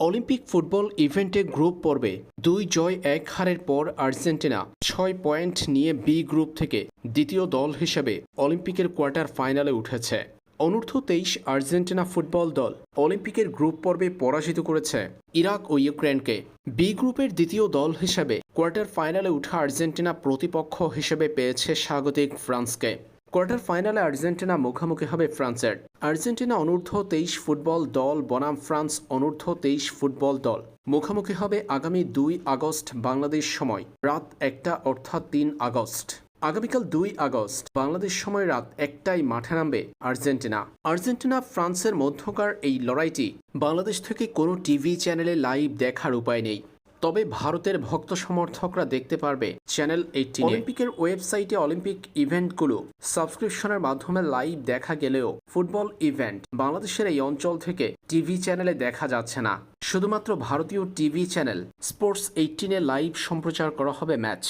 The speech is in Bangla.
অলিম্পিক ফুটবল ইভেন্টে গ্রুপ পর্বে ২ জয় ১ হারের পর আর্জেন্টিনা ৬ পয়েন্ট নিয়ে বি গ্রুপ থেকে দ্বিতীয় দল হিসেবে অলিম্পিকের কোয়ার্টার ফাইনালে উঠেছে। অনূর্ধ্ব-২৩ আর্জেন্টিনা ফুটবল দল অলিম্পিকের গ্রুপ পর্বে পরাজিত করেছে ইরাক ও ইউক্রেনকে। বি গ্রুপের দ্বিতীয় দল হিসেবে কোয়ার্টার ফাইনালে উঠা আর্জেন্টিনা প্রতিপক্ষ হিসেবে পেয়েছে স্বাগতিক ফ্রান্সকে। কোয়ার্টার ফাইনালে আর্জেন্টিনা মুখোমুখি হবে ফ্রান্সের। আর্জেন্টিনা অনূর্ধ্ব-২৩ ফুটবল দল বনাম ফ্রান্স অনূর্ধ্ব-২৩ ফুটবল দল মুখোমুখি হবে আগামী ২ আগস্ট বাংলাদেশ সময় রাত ১টা অর্থাৎ ৩ আগস্ট। আগামীকাল ২ আগস্ট বাংলাদেশ সময় রাত ১টায় মাঠে নামবে আর্জেন্টিনা ফ্রান্সের মধ্যকার এই লড়াইটি বাংলাদেশ থেকে কোনো টিভি চ্যানেলে লাইভ দেখার উপায় নেই। তবে ভারতের ভক্ত সমর্থকরা দেখতে পারবে চ্যানেল 18। অলিম্পিকের ওয়েবসাইটে অলিম্পিক ইভেন্টগুলো সাবস্ক্রিপশনের মাধ্যমে লাইভ দেখা গেলেও ফুটবল ইভেন্ট বাংলাদেশের এই অঞ্চল থেকে টিভি চ্যানেলে দেখা যাচ্ছে না। শুধুমাত্র ভারতীয় টিভি চ্যানেল স্পোর্টস 18-এ লাইভ সম্প্রচার করা হবে ম্যাচ।